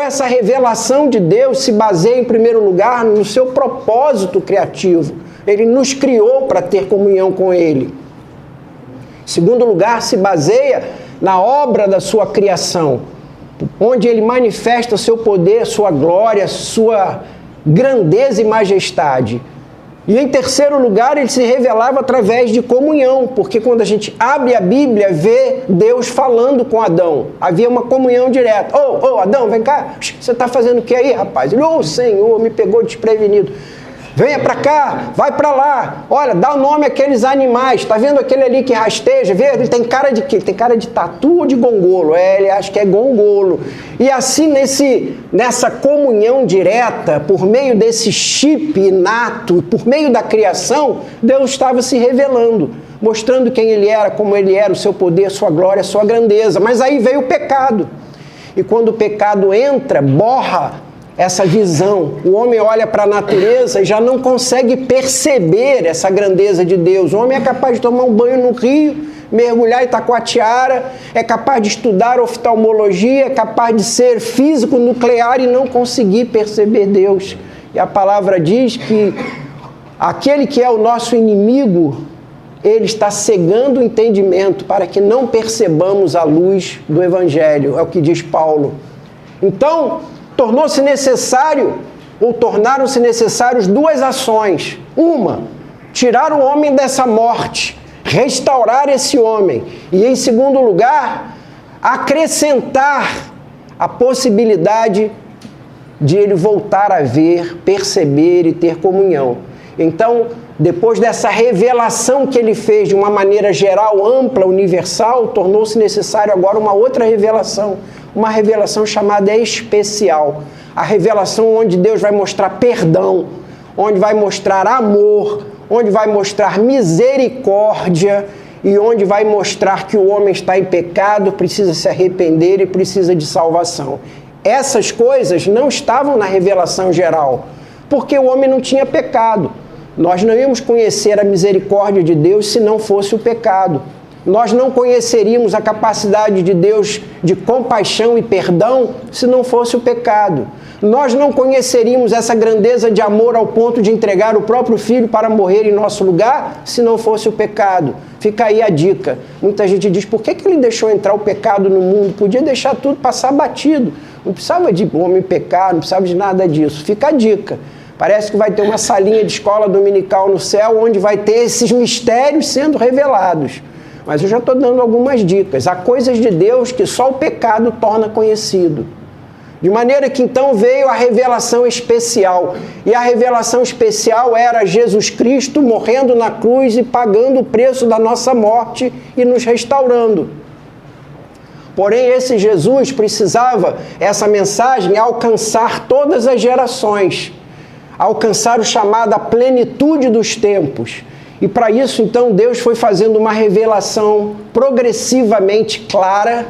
essa revelação de Deus se baseia, em primeiro lugar, no seu propósito criativo. Ele nos criou para ter comunhão com Ele. Em segundo lugar, se baseia na obra da sua criação, onde Ele manifesta seu poder, sua glória, sua grandeza e majestade. E em terceiro lugar, ele se revelava através de comunhão, porque quando a gente abre a Bíblia, vê Deus falando com Adão. Havia uma comunhão direta. Ô, Adão, vem cá, você está fazendo o que aí, rapaz? Ele, Senhor, me pegou desprevenido. Venha para cá, vai para lá. Olha, dá o nome àqueles animais. Está vendo aquele ali que rasteja? Vê, ele tem cara de quê? Ele tem cara de tatu ou de gongolo? Ele acha que é gongolo. E assim, nessa comunhão direta, por meio desse chip inato, por meio da criação, Deus estava se revelando, mostrando quem Ele era, como Ele era, o seu poder, sua glória, sua grandeza. Mas aí veio o pecado. E quando o pecado entra, borra essa visão. O homem olha para a natureza e já não consegue perceber essa grandeza de Deus. O homem é capaz de tomar um banho no rio, mergulhar em Itacoatiara, é capaz de estudar oftalmologia, é capaz de ser físico nuclear e não conseguir perceber Deus. E a palavra diz que aquele que é o nosso inimigo, ele está cegando o entendimento para que não percebamos a luz do Evangelho, é o que diz Paulo. Então, tornaram-se necessários duas ações. Uma, tirar o homem dessa morte, restaurar esse homem. E, em segundo lugar, acrescentar a possibilidade de ele voltar a ver, perceber e ter comunhão. Então, depois dessa revelação que ele fez de uma maneira geral, ampla, universal, tornou-se necessário agora uma outra revelação. Uma revelação chamada especial. A revelação onde Deus vai mostrar perdão, onde vai mostrar amor, onde vai mostrar misericórdia e onde vai mostrar que o homem está em pecado, precisa se arrepender e precisa de salvação. Essas coisas não estavam na revelação geral, porque o homem não tinha pecado. Nós não íamos conhecer a misericórdia de Deus se não fosse o pecado. Nós não conheceríamos a capacidade de Deus de compaixão e perdão se não fosse o pecado. Nós não conheceríamos essa grandeza de amor ao ponto de entregar o próprio Filho para morrer em nosso lugar se não fosse o pecado. Fica aí a dica. Muita gente diz, por que ele deixou entrar o pecado no mundo? Podia deixar tudo passar batido. Não precisava de homem pecar, não precisava de nada disso. Fica a dica. Parece que vai ter uma salinha de escola dominical no céu onde vai ter esses mistérios sendo revelados. Mas eu já estou dando algumas dicas. Há coisas de Deus que só o pecado torna conhecido. De maneira que então veio a revelação especial. E a revelação especial era Jesus Cristo morrendo na cruz e pagando o preço da nossa morte e nos restaurando. Porém, esse Jesus precisava, essa mensagem, alcançar todas as gerações. Alcançar o chamado a plenitude dos tempos. E para isso, então, Deus foi fazendo uma revelação progressivamente clara,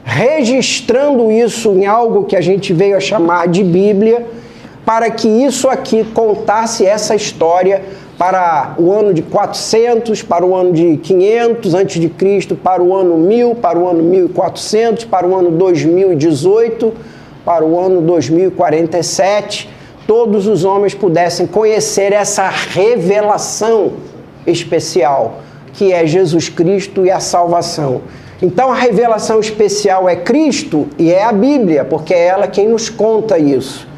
registrando isso em algo que a gente veio a chamar de Bíblia, para que isso aqui contasse essa história para o ano de 400, para o ano de 500 a.C., para o ano 1000, para o ano 1400, para o ano 2018, para o ano 2047, todos os homens pudessem conhecer essa revelação especial, que é Jesus Cristo e a salvação. Então a revelação especial é Cristo e é a Bíblia, porque é ela quem nos conta isso.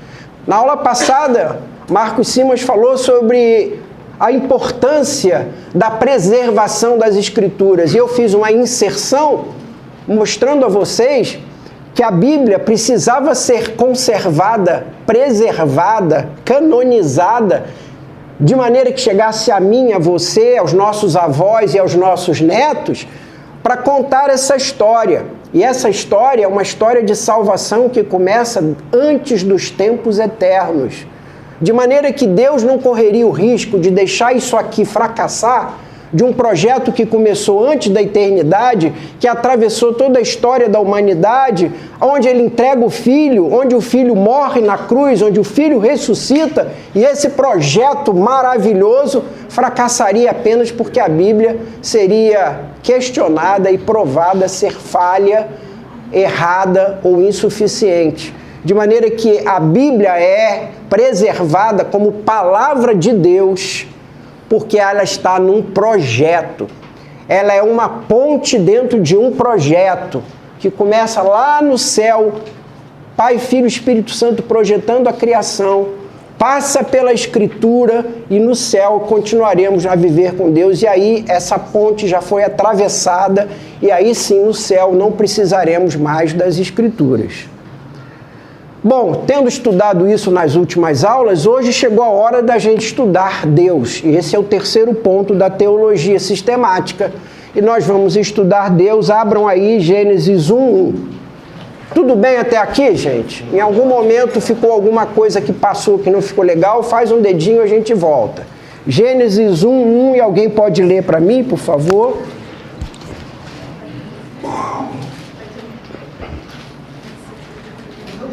Na aula passada, Marcos Simas falou sobre a importância da preservação das Escrituras, e eu fiz uma inserção mostrando a vocês que a Bíblia precisava ser conservada, preservada, canonizada, de maneira que chegasse a mim, a você, aos nossos avós e aos nossos netos, para contar essa história. E essa história é uma história de salvação que começa antes dos tempos eternos. De maneira que Deus não correria o risco de deixar isso aqui fracassar, de um projeto que começou antes da eternidade, que atravessou toda a história da humanidade, onde ele entrega o Filho, onde o Filho morre na cruz, onde o Filho ressuscita, e esse projeto maravilhoso fracassaria apenas porque a Bíblia seria questionada e provada ser falha, errada ou insuficiente. de maneira que a Bíblia é preservada como palavra de Deus, porque ela está num projeto. Ela é uma ponte dentro de um projeto que começa lá no céu, Pai, Filho e Espírito Santo projetando a criação, passa pela Escritura e no céu continuaremos a viver com Deus. E aí essa ponte já foi atravessada e aí sim no céu não precisaremos mais das Escrituras. Bom, tendo estudado isso nas últimas aulas, hoje chegou a hora da gente estudar Deus. E esse é o terceiro ponto da teologia sistemática. E nós vamos estudar Deus. Abram aí Gênesis 1:1. Tudo bem até aqui, gente? Em algum momento ficou alguma coisa que passou que não ficou legal? Faz um dedinho e a gente volta. Gênesis 1:1, e alguém pode ler para mim, por favor? No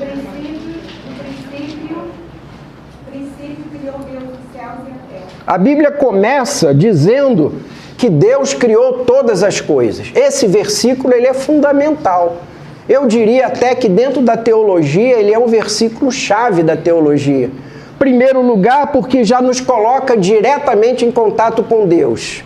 princípio criou Deus os céus e a terra. A Bíblia começa dizendo que Deus criou todas as coisas. Esse versículo ele é fundamental. Eu diria até que dentro da teologia ele é um versículo-chave da teologia. Primeiro lugar, porque já nos coloca diretamente em contato com Deus.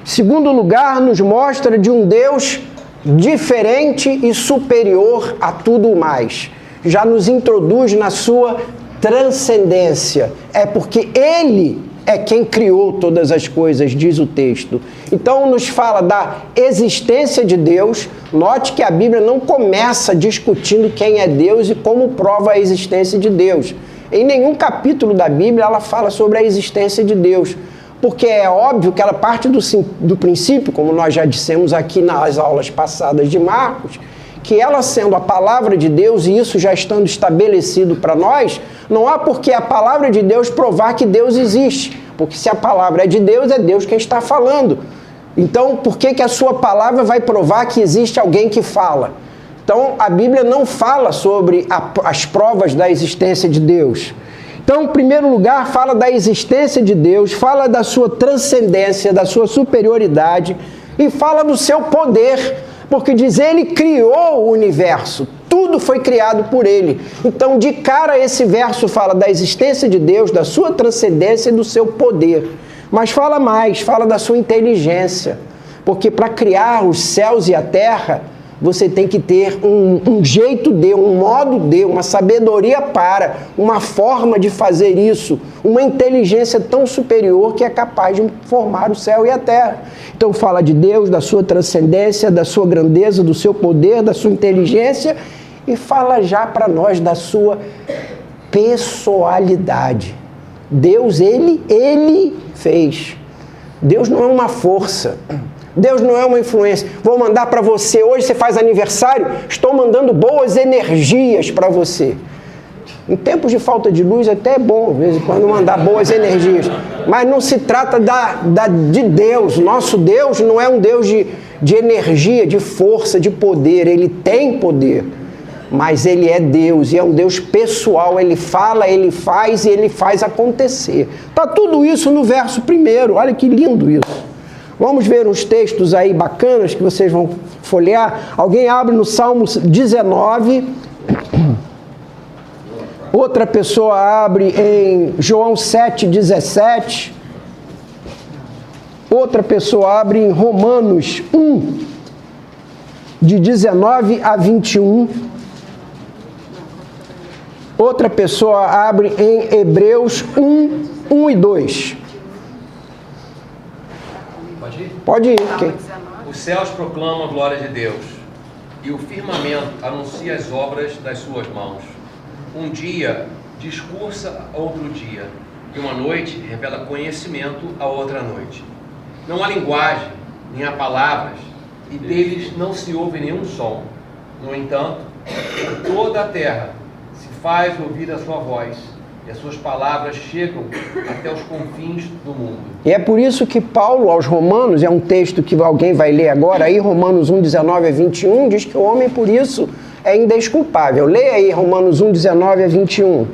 Segundo lugar, nos mostra de um Deus diferente e superior a tudo mais. Já nos introduz na sua transcendência. É porque Ele é quem criou todas as coisas, diz o texto. Então nos fala da existência de Deus. Note que a Bíblia não começa discutindo quem é Deus e como prova a existência de Deus. Em nenhum capítulo da Bíblia ela fala sobre a existência de Deus. Porque é óbvio que ela parte do princípio, como nós já dissemos aqui nas aulas passadas de Marcos, que ela sendo a palavra de Deus, e isso já estando estabelecido para nós, não há por que a palavra de Deus provar que Deus existe. Porque se a palavra é de Deus, é Deus quem está falando. Então, por que a sua palavra vai provar que existe alguém que fala? Então, a Bíblia não fala sobre as provas da existência de Deus. Então, em primeiro lugar, fala da existência de Deus, fala da sua transcendência, da sua superioridade e fala do seu poder, porque diz, Ele criou o universo, tudo foi criado por Ele. Então, de cara, esse verso fala da existência de Deus, da sua transcendência e do seu poder. Mas fala mais, fala da sua inteligência, porque para criar os céus e a terra, você tem que ter um jeito de, um modo de, uma sabedoria para, uma forma de fazer isso, uma inteligência tão superior que é capaz de formar o céu e a terra. Então fala de Deus, da sua transcendência, da sua grandeza, do seu poder, da sua inteligência e fala já para nós da sua pessoalidade. Deus, Ele fez. Deus não é uma força. Deus não é uma influência. Vou mandar para você, hoje você faz aniversário, estou mandando boas energias para você. Em tempos de falta de luz até é bom, de vez em quando, mandar boas energias. Mas não se trata de Deus. Nosso Deus não é um Deus de energia, de força, de poder. Ele tem poder, mas Ele é Deus e é um Deus pessoal. Ele fala, Ele faz e Ele faz acontecer. Está tudo isso no verso primeiro. Olha que lindo isso. Vamos ver uns textos aí bacanas que vocês vão folhear. Alguém abre no Salmo 19. Outra pessoa abre em João 7,17. Outra pessoa abre em Romanos 1, de 19 a 21. Outra pessoa abre em Hebreus 1, 1 e 2. Pode ir. Okay. Os céus proclamam a glória de Deus, e o firmamento anuncia as obras das suas mãos. Um dia discursa a outro dia, e uma noite revela conhecimento a outra noite. Não há linguagem, nem há palavras, e deles não se ouve nenhum som. No entanto, toda a terra se faz ouvir a sua voz, e as suas palavras chegam até os confins do mundo. E é por isso que Paulo, aos Romanos, é um texto que alguém vai ler agora, aí Romanos 1, 19 a 21, diz que o homem, por isso, é indesculpável. Leia aí Romanos 1, 19 a 21.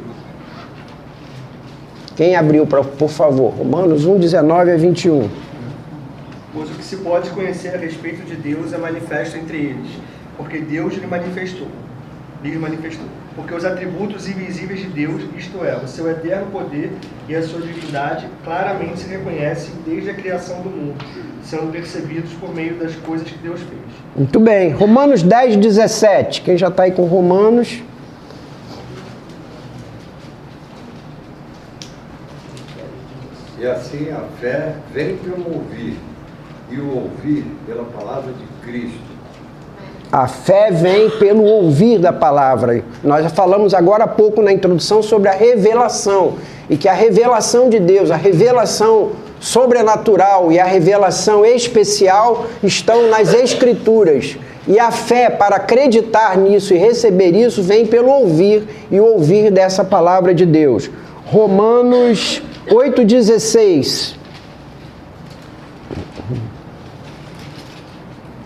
Quem abriu, por favor? Romanos 1, 19 a 21. Pois o que se pode conhecer a respeito de Deus é manifesto entre eles, porque Deus lhe manifestou. lhes manifestou. Porque os atributos invisíveis de Deus, isto é, o seu eterno poder e a sua divindade, claramente se reconhecem desde a criação do mundo, sendo percebidos por meio das coisas que Deus fez. Muito bem. Romanos 10, 17. Quem já está aí com Romanos? E assim a fé vem pelo ouvir, e o ouvir pela palavra de Cristo. A fé vem pelo ouvir da palavra. Nós já falamos agora há pouco na introdução sobre a revelação. E que a revelação de Deus, a revelação sobrenatural e a revelação especial estão nas Escrituras. E a fé, para acreditar nisso e receber isso, vem pelo ouvir e ouvir dessa palavra de Deus. Romanos 8,16.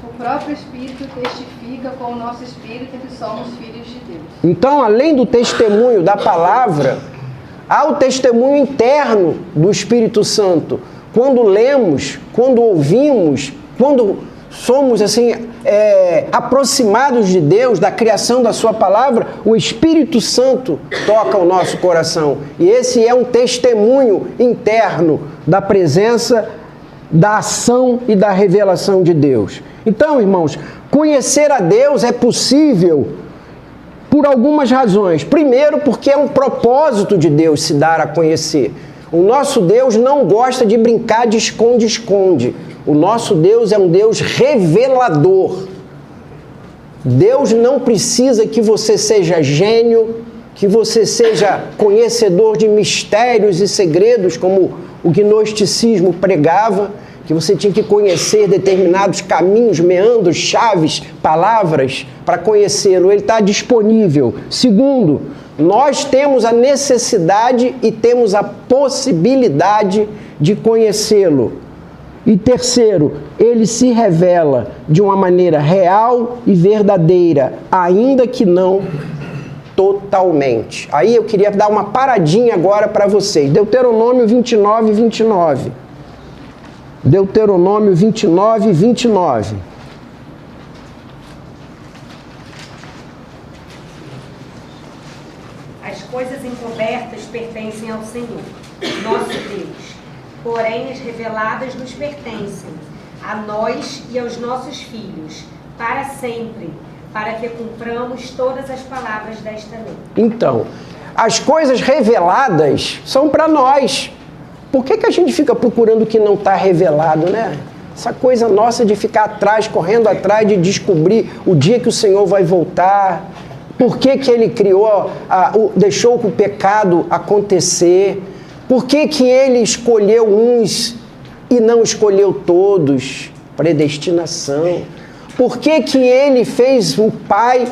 O próprio Espírito testifica com o nosso espírito que somos filhos de Deus. Então, além do testemunho da palavra, há o testemunho interno do Espírito Santo. Quando lemos, quando ouvimos, quando somos assim aproximados de Deus, da criação da sua palavra, o Espírito Santo toca o nosso coração. E esse é um testemunho interno da presença, da ação e da revelação de Deus. Então, irmãos, conhecer a Deus é possível por algumas razões. Primeiro, porque é um propósito de Deus se dar a conhecer. O nosso Deus não gosta de brincar de esconde-esconde. O nosso Deus é um Deus revelador. Deus não precisa que você seja gênio, que você seja conhecedor de mistérios e segredos, como o gnosticismo pregava, que você tinha que conhecer determinados caminhos, meandros, chaves, palavras para conhecê-lo. Ele está disponível. Segundo, nós temos a necessidade e temos a possibilidade de conhecê-lo. E terceiro, ele se revela de uma maneira real e verdadeira, ainda que não totalmente. Aí eu queria dar uma paradinha agora para vocês. Deuteronômio 29, 29. Deuteronômio 29, 29. As coisas encobertas pertencem ao Senhor, nosso Deus. Porém, as reveladas nos pertencem, a nós e aos nossos filhos, para sempre, para que cumpramos todas as palavras desta lei. Então, as coisas reveladas são para nós. Por que a gente fica procurando o que não está revelado, né? Essa coisa nossa de ficar atrás, correndo atrás, de descobrir o dia que o Senhor vai voltar. Por que Ele criou, deixou o pecado acontecer? Por que Ele escolheu uns e não escolheu todos? Predestinação. Por que Ele fez o Pai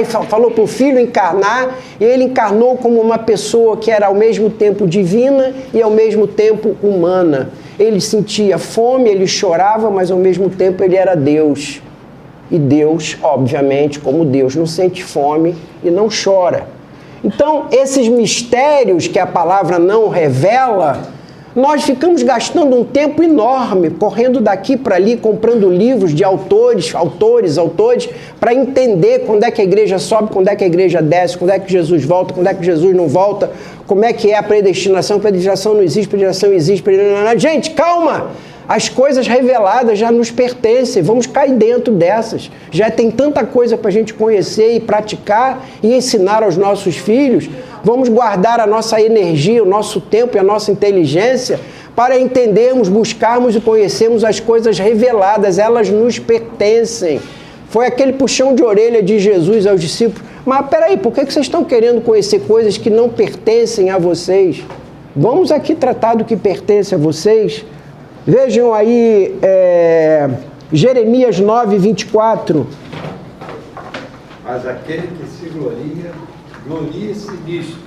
falou para o Filho encarnar, e Ele encarnou como uma pessoa que era ao mesmo tempo divina e ao mesmo tempo humana. Ele sentia fome, ele chorava, mas ao mesmo tempo ele era Deus. E Deus, obviamente, como Deus, não sente fome e não chora. Então, esses mistérios que a palavra não revela, nós ficamos gastando um tempo enorme, correndo daqui para ali, comprando livros de autores, para entender quando é que a igreja sobe, quando é que a igreja desce, quando é que Jesus volta, quando é que Jesus não volta, como é que é a predestinação não existe, predestinação existe, Gente, calma! As coisas reveladas já nos pertencem, vamos cair dentro dessas. Já tem tanta coisa para a gente conhecer e praticar e ensinar aos nossos filhos. Vamos guardar a nossa energia, o nosso tempo e a nossa inteligência para entendermos, buscarmos e conhecermos as coisas reveladas. Elas nos pertencem. Foi aquele puxão de orelha de Jesus aos discípulos. Mas peraí, por que vocês estão querendo conhecer coisas que não pertencem a vocês? Vamos aqui tratar do que pertence a vocês. Vejam aí Jeremias 9, 24. Mas aquele que se gloria, glorie-se nisto,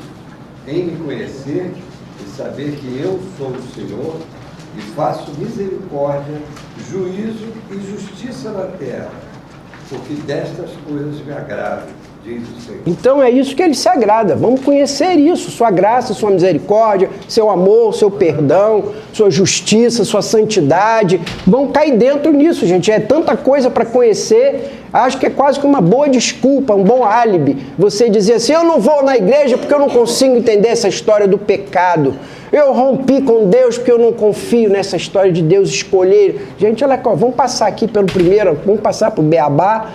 em me conhecer e saber que eu sou o Senhor e faço misericórdia, juízo e justiça na terra, porque destas coisas me agrado, diz o Senhor. Então é isso que ele se agrada. Vamos conhecer isso, sua graça, sua misericórdia, seu amor, seu perdão, sua justiça, sua santidade. Vamos cair dentro nisso, gente. É tanta coisa para conhecer. Acho que é quase que uma boa desculpa, um bom álibi. Você dizer assim, eu não vou na igreja porque eu não consigo entender essa história do pecado. Eu rompi com Deus porque eu não confio nessa história de Deus escolher. Gente, olha aqui, vamos passar aqui pelo primeiro, vamos passar para o Beabá.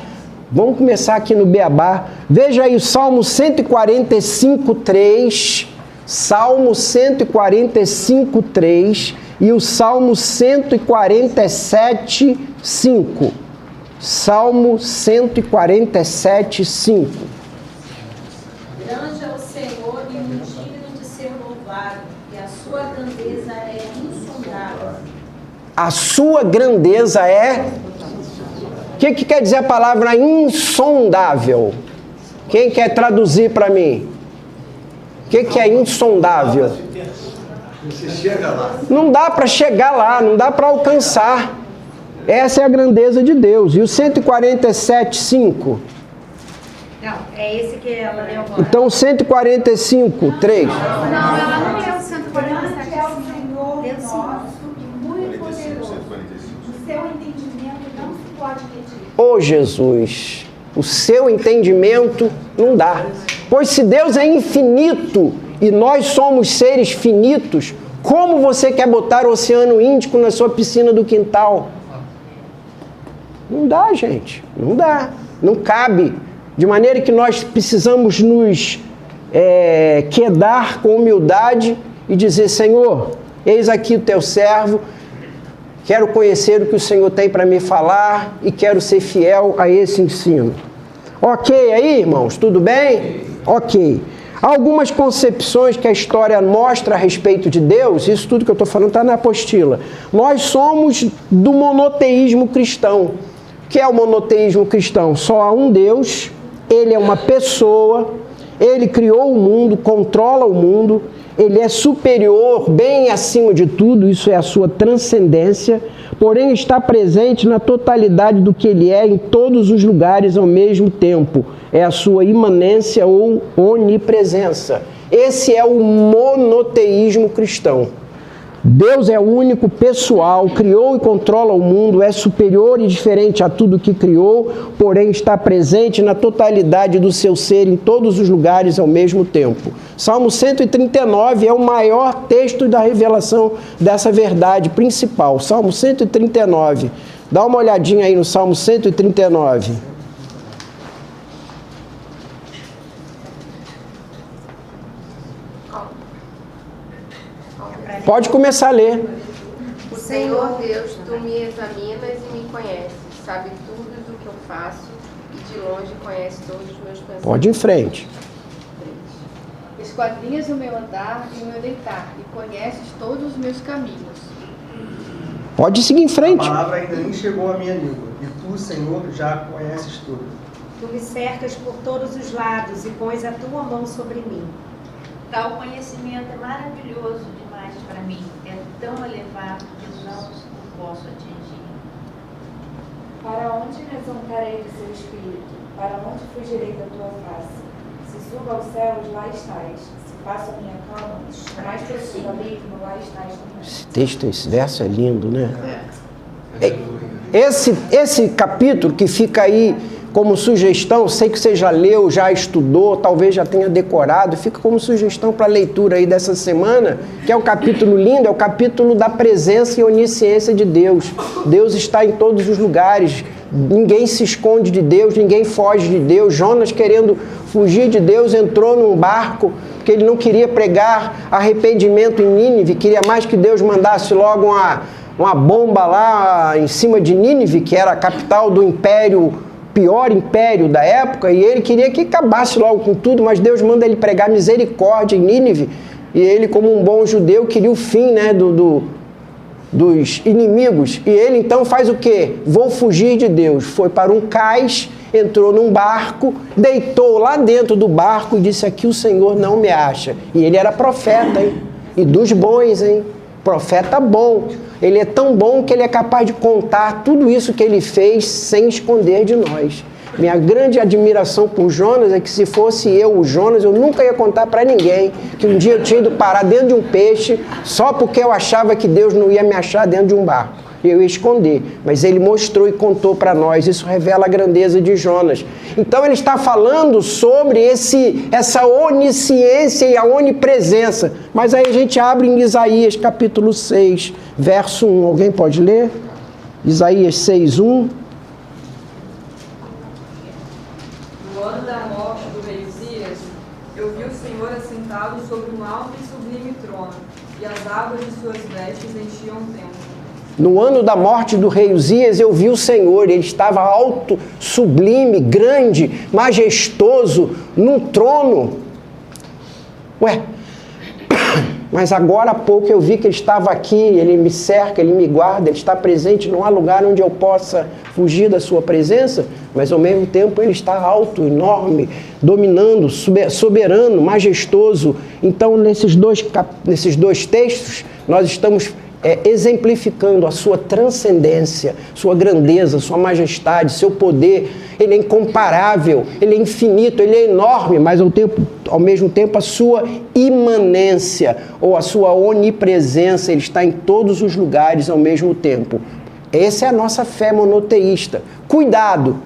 Vamos começar aqui no Beabá. Veja aí o Salmo 145:3, Salmo 145:3 e o Salmo 147:5. Salmo 147:5. Grande é o Senhor e muito digno de ser louvado, e a sua grandeza é insondável. A sua grandeza é... O que quer dizer a palavra insondável? Quem quer traduzir para mim? O que é insondável? Você chega lá. Não dá para chegar lá, não dá para alcançar. Essa é a grandeza de Deus. E o 147:5? Não, é esse que ela leu agora. Então, 145:3. Não, ela não leu o 147. É o Senhor nosso e muito poderoso. O seu entendimento não se pode medir. Ô Jesus, o seu entendimento não dá. Pois se Deus é infinito e nós somos seres finitos, como você quer botar o Oceano Índico na sua piscina do quintal? Não dá, gente. Não dá. Não cabe. De maneira que nós precisamos nos quedar com humildade e dizer, Senhor, eis aqui o teu servo, quero conhecer o que o Senhor tem para me falar e quero ser fiel a esse ensino. Ok aí, irmãos? Tudo bem? Ok. Há algumas concepções que a história mostra a respeito de Deus, isso tudo que eu estou falando está na apostila. Nós somos do monoteísmo cristão. O que é o monoteísmo cristão? Só há um Deus, ele é uma pessoa, ele criou o mundo, controla o mundo, ele é superior, bem acima de tudo, isso é a sua transcendência, porém está presente na totalidade do que ele é em todos os lugares ao mesmo tempo. É a sua imanência ou onipresença. Esse é o monoteísmo cristão. Deus é único, pessoal, criou e controla o mundo, é superior e diferente a tudo que criou, porém está presente na totalidade do seu ser em todos os lugares ao mesmo tempo. Salmo 139 é o maior texto da revelação dessa verdade principal. Salmo 139. Dá uma olhadinha aí no Salmo 139. Pode começar a ler. O Senhor Deus, tu me examinas e me conheces, sabe tudo do que eu faço e de longe conhece todos os meus pensamentos. Pode ir em frente. Esquadrinhas o meu andar e o meu deitar e conheces todos os meus caminhos. Pode seguir em A frente. palavra ainda nem chegou à minha língua, e tu, Senhor, já conheces tudo. Tu me cercas por todos os lados e pões a tua mão sobre mim. Tal conhecimento é maravilhoso demais para mim, é tão elevado que não o posso atingir. Para onde me exaltarei do seu espírito? Para onde fugirei da tua face? Se subo aos céus, lá estás. Se faço a minha cama, o mais profundo abismo, lá estás também. Esse texto, esse verso é lindo, né? Esse capítulo que fica aí como sugestão, sei que você já leu, já estudou, talvez já tenha decorado, fica como sugestão para a leitura aí dessa semana, que é um capítulo lindo, é o capítulo da presença e onisciência de Deus. Deus está em todos os lugares, ninguém se esconde de Deus, ninguém foge de Deus. Jonas, querendo fugir de Deus, entrou num barco, porque ele não queria pregar arrependimento em Nínive, queria mais que Deus mandasse logo uma bomba lá em cima de Nínive, que era a capital do pior império da época, e ele queria que acabasse logo com tudo, mas Deus manda ele pregar misericórdia em Nínive, e ele, como um bom judeu, queria o fim, né, dos inimigos, e ele então faz o quê? Vou fugir de Deus. Foi para um cais, entrou num barco, deitou lá dentro do barco e disse, aqui o Senhor não me acha. E ele era profeta, hein? E dos bons, hein? Profeta bom. Ele é tão bom que ele é capaz de contar tudo isso que ele fez sem esconder de nós. Minha grande admiração por Jonas é que se fosse eu, o Jonas, eu nunca ia contar para ninguém que um dia eu tinha ido parar dentro de um peixe só porque eu achava que Deus não ia me achar dentro de um barco. Eu ia esconder, mas ele mostrou e contou para nós. Isso revela a grandeza de Jonas. Então ele está falando sobre essa onisciência e a onipresença. Mas aí a gente abre em Isaías capítulo 6, verso 1. Alguém pode ler? Isaías 6, 1. No ano da morte do rei Uzias, eu vi o Senhor assentado sobre um alto e sublime trono, e as águas de suas vestes enchiam o templo. No ano da morte do rei Uzias, eu vi o Senhor, ele estava alto, sublime, grande, majestoso, num trono. Ué, mas agora há pouco eu vi que ele estava aqui, ele me cerca, ele me guarda, ele está presente, não há lugar onde eu possa fugir da sua presença, mas ao mesmo tempo ele está alto, enorme, dominando, soberano, majestoso. Então, nesses dois textos, nós estamos exemplificando a sua transcendência, sua grandeza, sua majestade, seu poder. Ele é incomparável, ele é infinito, ele é enorme, mas ao mesmo tempo a sua imanência ou a sua onipresença, ele está em todos os lugares ao mesmo tempo. Essa é a nossa fé monoteísta. Cuidado,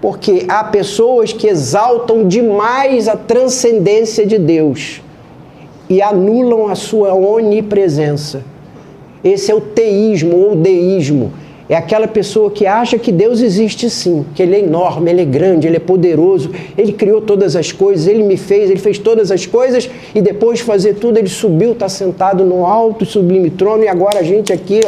porque há pessoas que exaltam demais a transcendência de Deus e anulam a sua onipresença. Esse é o teísmo ou deísmo. É aquela pessoa que acha que Deus existe sim, que Ele é enorme, Ele é grande, Ele é poderoso, Ele criou todas as coisas, Ele fez todas as coisas e depois de fazer tudo Ele subiu, está sentado no alto e sublime trono e agora a gente aqui,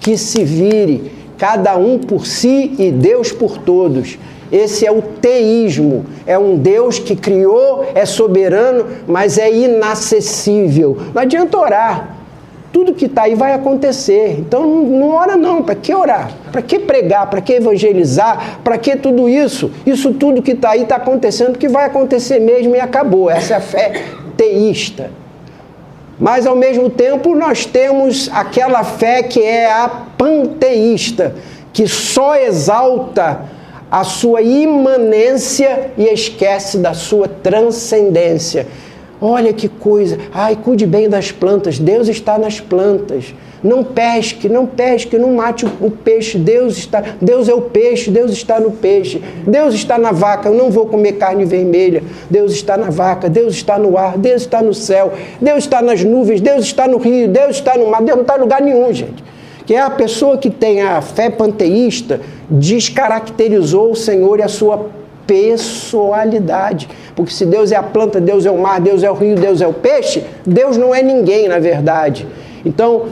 que se vire, cada um por si e Deus por todos. Esse é o teísmo, é um Deus que criou, é soberano, mas é inacessível. Não adianta orar. Tudo que está aí vai acontecer. Então não ora não. Para que orar? Para que pregar? Para que evangelizar? Para que tudo isso? Isso tudo que está aí está acontecendo porque vai acontecer mesmo e acabou. Essa é a fé teísta. Mas ao mesmo tempo nós temos aquela fé que é a panteísta, que só exalta a sua imanência e esquece da sua transcendência. Olha que coisa, cuide bem das plantas, Deus está nas plantas. Não pesque, não mate o peixe, Deus é o peixe, Deus está no peixe. Deus está na vaca, eu não vou comer carne vermelha. Deus está na vaca, Deus está no ar, Deus está no céu, Deus está nas nuvens, Deus está no rio, Deus está no mar, Deus não está em lugar nenhum, gente. Que é a pessoa que tem a fé panteísta, descaracterizou o Senhor e a sua pessoalidade. Porque se Deus é a planta, Deus é o mar, Deus é o rio, Deus é o peixe, Deus não é ninguém, na verdade. Então,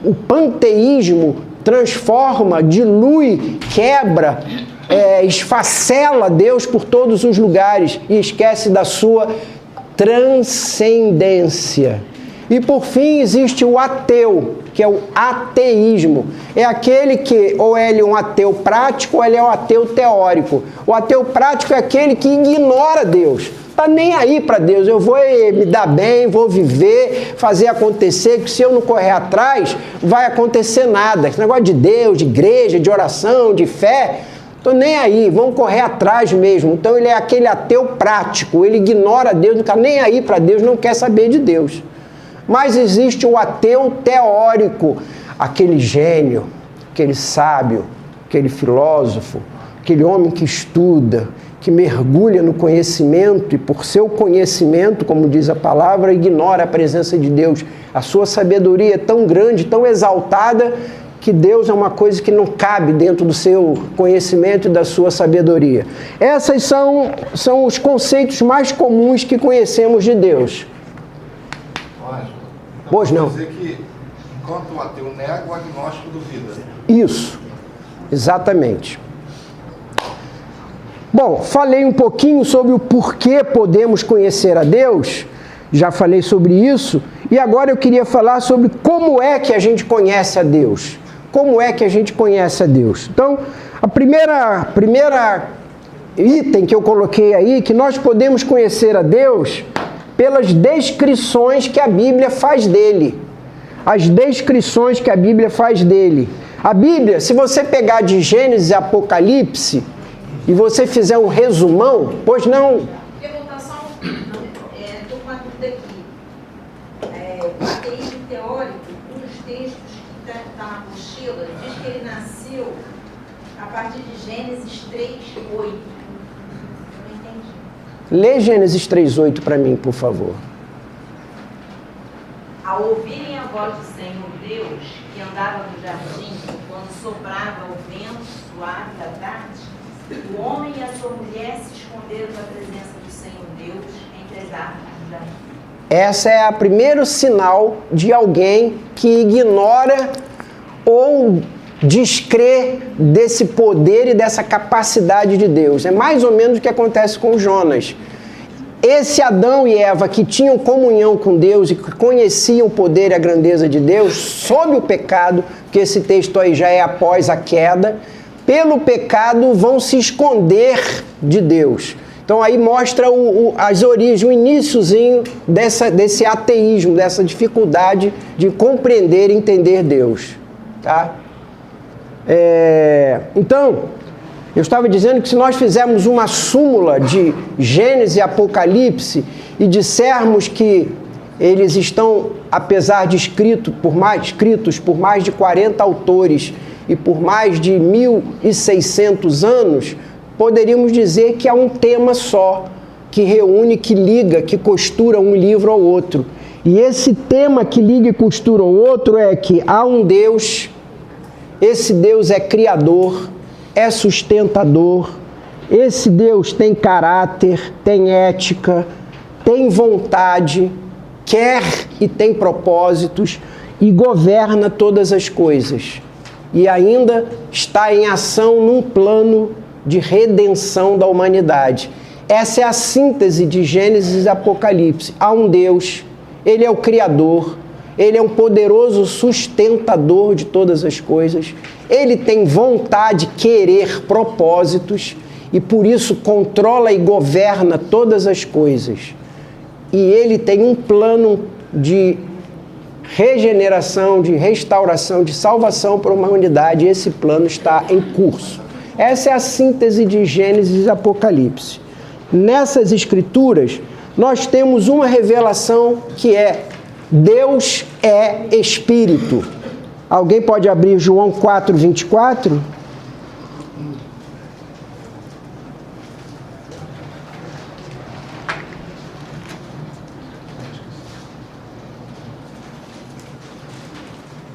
o panteísmo transforma, dilui, quebra, esfacela Deus por todos os lugares e esquece da sua transcendência. E por fim existe o ateu, que é o ateísmo. É aquele que ou ele é um ateu prático ou ele é um ateu teórico. O ateu prático é aquele que ignora Deus. Está nem aí para Deus. Eu vou me dar bem, vou viver, fazer acontecer, que se eu não correr atrás, vai acontecer nada. Esse negócio de Deus, de igreja, de oração, de fé, estou nem aí, vamos correr atrás mesmo. Então ele é aquele ateu prático, ele ignora Deus, não está nem aí para Deus, não quer saber de Deus. Mas existe o ateu teórico, aquele gênio, aquele sábio, aquele filósofo, aquele homem que estuda, que mergulha no conhecimento e por seu conhecimento, como diz a palavra, ignora a presença de Deus. A sua sabedoria é tão grande, tão exaltada, que Deus é uma coisa que não cabe dentro do seu conhecimento e da sua sabedoria. Esses são os conceitos mais comuns que conhecemos de Deus. Pois não. Quer dizer que, enquanto o ateu nega, o agnóstico duvida. Isso, exatamente. Bom, falei um pouquinho sobre o porquê podemos conhecer a Deus, já falei sobre isso, e agora eu queria falar sobre como é que a gente conhece a Deus. Como é que a gente conhece a Deus? Então, a primeira item que eu coloquei aí, que nós podemos conhecer a Deus pelas descrições que a Bíblia faz dele. As descrições que a Bíblia faz dele. A Bíblia, se você pegar de Gênesis e Apocalipse, e você fizer um resumão, pois não? Perguntar só, estou com uma dúvida aqui. O ateísmo teórico, um dos textos que está na apostila, diz que ele nasceu a partir de Gênesis 3:8. Eu não entendi. Lê Gênesis 3:8 para mim, por favor. Ao ouvirem a voz do Senhor Deus, que andava no jardim, quando soprava o vento suave da tarde, o homem e a sua mulher se esconderam da presença do Senhor Deus entre as árvores do jardim. Essa é o primeiro sinal de alguém que ignora ou descrê desse poder e dessa capacidade de Deus. É mais ou menos o que acontece com Jonas. Esse Adão e Eva que tinham comunhão com Deus e que conheciam o poder e a grandeza de Deus, sob o pecado, porque esse texto aí já é após a queda, pelo pecado vão se esconder de Deus. Então aí mostra as origens, o iniciozinho desse ateísmo, dessa dificuldade de compreender e entender Deus. Tá? Então, eu estava dizendo que se nós fizermos uma súmula de Gênesis e Apocalipse e dissermos que eles estão, apesar de escritos por mais de 40 autores e por mais de 1.600 anos, poderíamos dizer que há um tema só, que reúne, que liga, que costura um livro ao outro. E esse tema que liga e costura ao outro é que há um Deus, esse Deus é criador, é sustentador, esse Deus tem caráter, tem ética, tem vontade, quer e tem propósitos e governa todas as coisas. E ainda está em ação num plano de redenção da humanidade. Essa é a síntese de Gênesis e Apocalipse. Há um Deus, Ele é o Criador, Ele é um poderoso sustentador de todas as coisas, Ele tem vontade, querer, propósitos, e por isso controla e governa todas as coisas. E Ele tem um plano de regeneração, de restauração, de salvação para a humanidade, e esse plano está em curso. Essa é a síntese de Gênesis e Apocalipse. Nessas escrituras, nós temos uma revelação que é: Deus é Espírito. Alguém pode abrir João 4:24?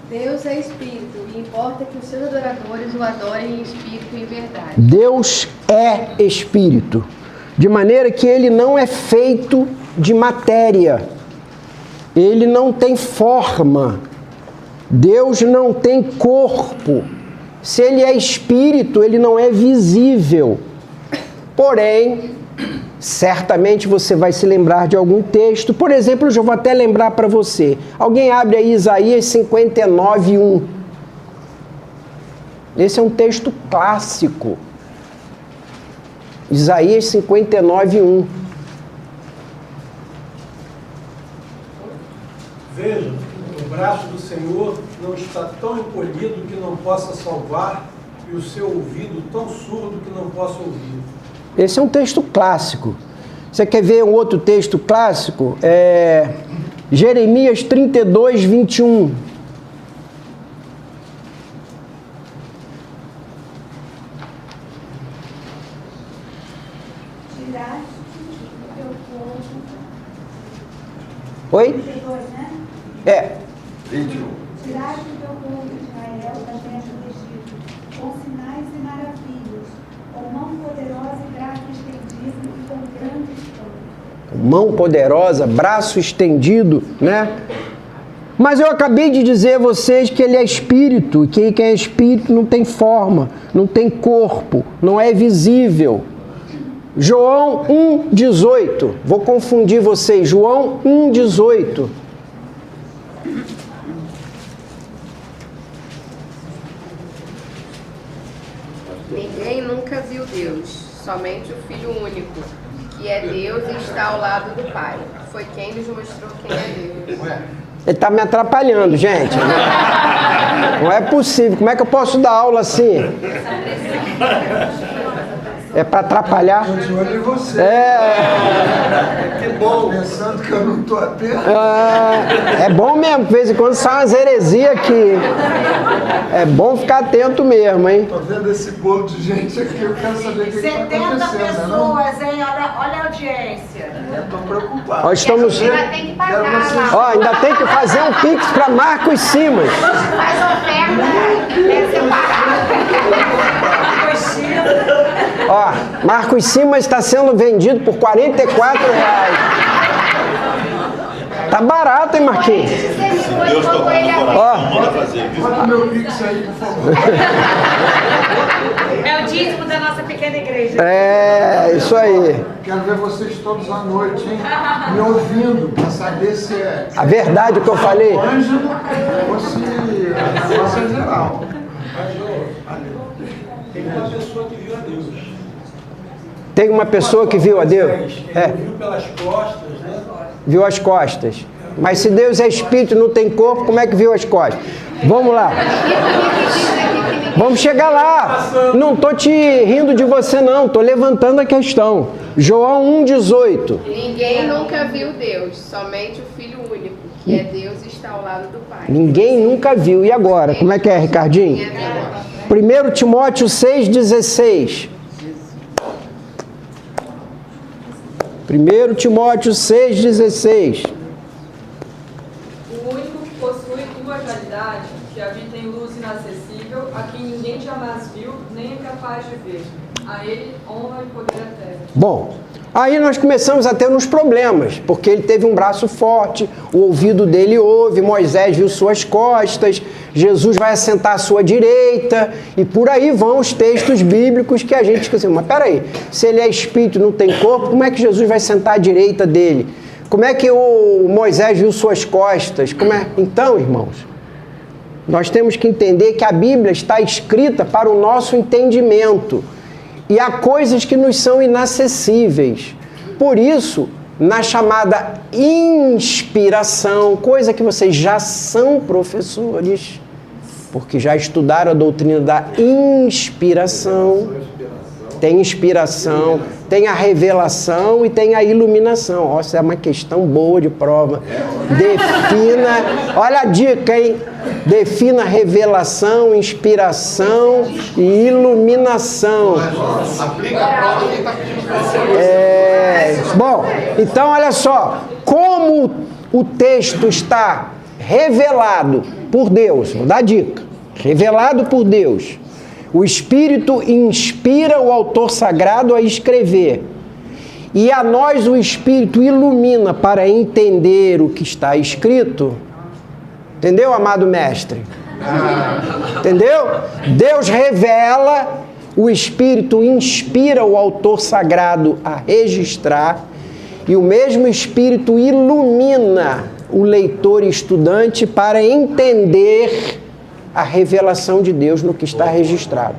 Deus é Espírito e importa que os seus adoradores o adorem em espírito e em verdade. Deus é Espírito, de maneira que Ele não é feito de matéria. Ele não tem forma. Deus não tem corpo. Se Ele é Espírito, Ele não é visível. Porém, certamente você vai se lembrar de algum texto. Por exemplo, eu já vou até lembrar para você. Alguém abre aí Isaías 59:1. Esse é um texto clássico. Isaías 59:1. Veja, o braço do Senhor não está tão encolhido que não possa salvar, e o seu ouvido tão surdo que não possa ouvir. Esse é um texto clássico. Você quer ver um outro texto clássico? Jeremias 32:21. Oi? 21. Tiraste o teu povo Israel da terra do Egito, com sinais e maravilhas, com mão poderosa e braço estendido e com grande espanto. Mão poderosa, braço estendido, né? Mas eu acabei de dizer a vocês que Ele é Espírito, e que quem é Espírito não tem forma, não tem corpo, não é visível. João 1:18. Vou confundir vocês. João 1:18. Ninguém nunca viu Deus, somente o Filho único, que é Deus e está ao lado do Pai. Foi quem nos mostrou quem é Deus. Ele está me atrapalhando, gente. Não é possível. Como é que eu posso dar aula assim? É para atrapalhar. Eu de olho em você. Que bom. Pensando que eu não estou atento. É bom mesmo, de vez em quando sai umas heresias aqui. É bom ficar atento mesmo, hein? Estou vendo esse bolo de gente aqui, eu quero saber o que está acontecendo. 70 pessoas, hein? Olha a audiência. Eu estou preocupado. Nós estamos... Ainda tem que pagar lá. Ó, ainda tem que fazer um pix para Marcos Simas. Faz oferta, é separado. Ó, Marcos Simas está sendo vendido por R$44. Tá barato, hein, Marquinhos? Deus tocou no coração, manda fazer. Manda meu pix aí, por favor. É o dízimo da nossa pequena igreja. É, isso aí. Quero ver vocês todos à noite, hein? Me ouvindo, para saber se é... A verdade que eu falei. Ângelo ou se a negócio é geral. Tem uma pessoa que viu a Deus. Tem uma pessoa que viu a Deus? Ele viu pelas costas, né? Viu as costas. Mas se Deus é espírito e não tem corpo, como é que viu as costas? Vamos lá. Vamos chegar lá. Não estou te rindo de você, não. Estou levantando a questão. João 1,18. Ninguém nunca viu Deus, somente o Filho único, que é Deus e está ao lado do Pai. Ninguém nunca viu. E agora? Como é que é, Ricardinho? 1 Timóteo 6,16. 1 Timóteo 6,16. O único que possui imortalidade, que habita em luz inacessível, a quem ninguém jamais viu, nem é capaz de ver. A ele honra e poder eterno. Bom, aí nós começamos a ter uns problemas, porque ele teve um braço forte, o ouvido dele ouve, Moisés viu suas costas, Jesus vai assentar à sua direita, e por aí vão os textos bíblicos que a gente esqueceu. Mas peraí, se ele é espírito e não tem corpo, como é que Jesus vai sentar à direita dele? Como é que o Moisés viu suas costas? Então, irmãos, nós temos que entender que a Bíblia está escrita para o nosso entendimento. E há coisas que nos são inacessíveis. Por isso, na chamada inspiração, coisa que vocês já são professores, porque já estudaram a doutrina da inspiração. Tem inspiração, tem a revelação e tem a iluminação. Ó, essa é uma questão boa de prova. Defina, olha a dica, hein? Defina revelação, inspiração e iluminação. Aplica a prova que está pedindo. Bom, então olha só, como o texto está revelado por Deus, vou dar a dica, revelado por Deus, o Espírito inspira o autor sagrado a escrever, e a nós o Espírito ilumina para entender o que está escrito. Entendeu, amado mestre? Entendeu? Deus revela, o Espírito inspira o autor sagrado a registrar, e o mesmo Espírito ilumina o leitor e estudante para entender a revelação de Deus no que está registrado.